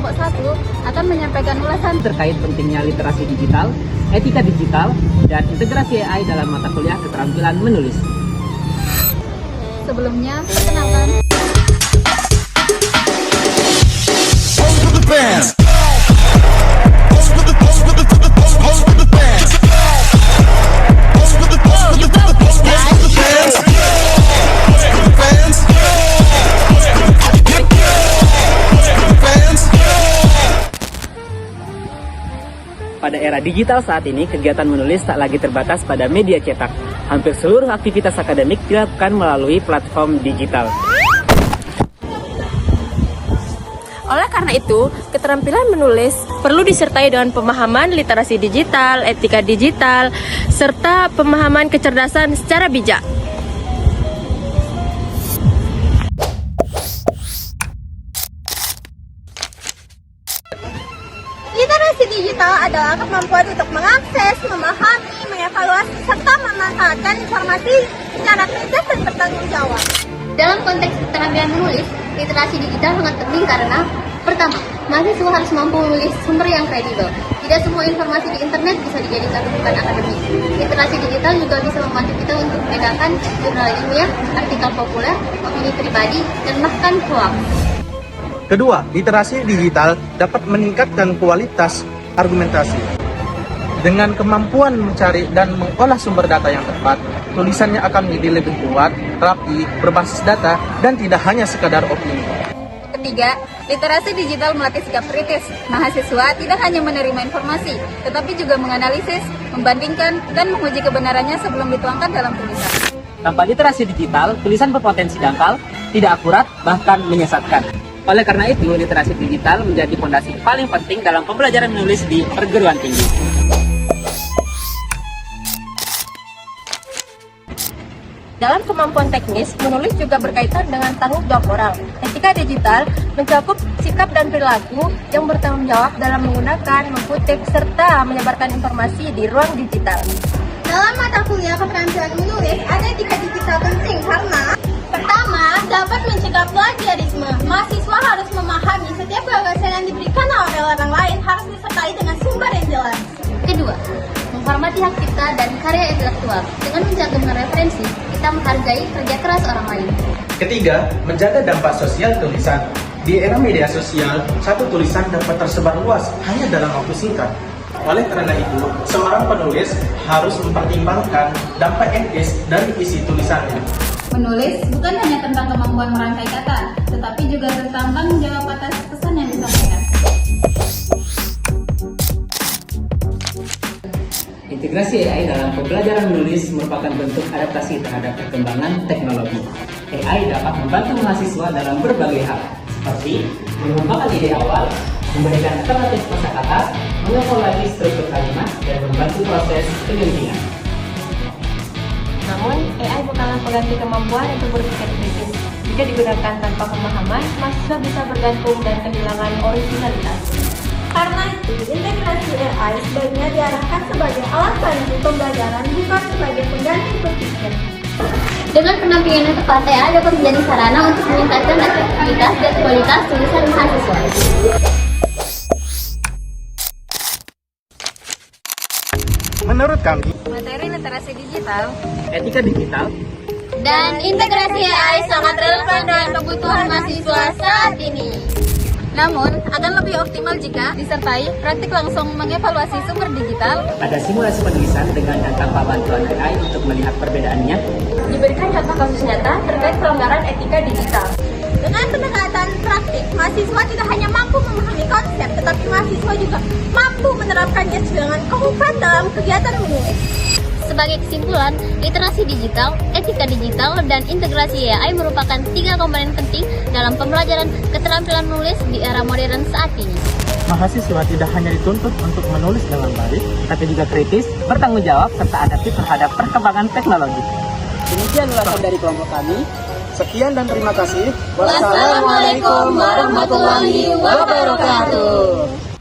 kelompok 1 akan menyampaikan ulasan terkait pentingnya literasi digital, etika digital, dan integrasi AI dalam mata kuliah keterampilan menulis. Sebelumnya, perkenalkan. Pada era digital saat ini, kegiatan menulis tak lagi terbatas pada media cetak. Hampir seluruh aktivitas akademik dilakukan melalui platform digital. Oleh karena itu, keterampilan menulis perlu disertai dengan pemahaman literasi digital, etika digital, serta pemahaman kecerdasan secara bijak. Literasi digital adalah kemampuan untuk mengakses, memahami, mengevaluasi, serta memanfaatkan informasi secara kritis dan bertanggung jawab. Dalam konteks keterampilan menulis, literasi digital sangat penting karena pertama, mahasiswa harus mampu menulis sumber yang kredibel. Tidak semua informasi di internet bisa dijadikan rujukan akademik. Literasi digital juga bisa membantu kita untuk membedakan jurnal ilmiah, artikel populer, opini pribadi, dan bahkan hoax. Kedua, literasi digital dapat meningkatkan kualitas argumentasi. Dengan kemampuan mencari dan mengolah sumber data yang tepat, tulisannya akan menjadi lebih kuat, rapi, berbasis data, dan tidak hanya sekadar opini. Ketiga, literasi digital melatih sikap kritis. Mahasiswa tidak hanya menerima informasi, tetapi juga menganalisis, membandingkan, dan menguji kebenarannya sebelum dituangkan dalam tulisan. Tanpa literasi digital, tulisan berpotensi dangkal, tidak akurat, bahkan menyesatkan. Oleh karena itu, literasi digital menjadi fondasi paling penting dalam pembelajaran menulis di perguruan tinggi. Dalam kemampuan teknis, menulis juga berkaitan dengan tanggung jawab moral. Etika digital mencakup sikap dan perilaku yang bertanggung jawab dalam menggunakan, mengkutip, serta menyebarkan informasi di ruang digital. Dalam mata kuliah keterampilan menulis, ada etika digital penting karena pertama, dapat mencegah plagiarisme. Mahasiswa harus memahami setiap gagasan yang diberikan oleh orang lain harus disertai dengan sumber yang jelas. Kedua, menghormati hak cipta dan karya intelektual. Dengan mencantumkan referensi, kita menghargai kerja keras orang lain. Ketiga, menjaga dampak sosial tulisan. Di era media sosial, satu tulisan dapat tersebar luas hanya dalam waktu singkat. Oleh karena itu, seorang penulis harus mempertimbangkan dampak etis dari isi tulisannya. Menulis bukan hanya tentang kemampuan merangkai kata, tetapi juga tentang tanggung jawab atas pesan yang disampaikan. Integrasi AI dalam pembelajaran menulis merupakan bentuk adaptasi terhadap perkembangan teknologi. AI dapat membantu mahasiswa dalam berbagai hal, seperti mengembangkan ide awal, memberikan alternatif kosakata, mengevaluasi struktur kalimat, dan membantu proses penelitian. Namun, AI bukanlah pengganti kemampuan untuk berpikir kritis. Jika digunakan tanpa pemahaman, mahasiswa bisa bergantung dan kehilangan originalitas. Karena itu, integrasi AI sebaiknya diarahkan sebagai alat bantu pembelajaran bukan sebagai pengganti berpikir. Dengan pendampingan yang tepat, AI dapat menjadi sarana untuk meningkatkan efektivitas dan kualitas tulisan mahasiswa. Menurut kami, Materi literasi digital Etika digital dan integrasi AI sangat relevan dengan kebutuhan mahasiswa saat ini. Namun, akan lebih optimal jika disertai praktik langsung mengevaluasi sumber digital, ada simulasi penulisan dengan dan tanpa bantuan AI untuk melihat perbedaannya. Diberikan contoh kasus nyata terkait pelanggaran etika digital. Dengan pendekatan praktik, mahasiswa tidak hanya mampu memahami konsep, tetapi mahasiswa juga mampu menerapkannya dengan konkret dalam kegiatan menulis. Sebagai kesimpulan, literasi digital, etika digital, dan integrasi AI merupakan 3 komponen penting dalam pembelajaran keterampilan menulis di era modern saat ini. Mahasiswa tidak hanya dituntut untuk menulis dengan baik, tapi juga kritis, bertanggung jawab, serta adaptif terhadap perkembangan teknologi. Demikian ulasan dari kelompok kami. sekian dan terima kasih. Wassalamualaikum warahmatullahi wabarakatuh.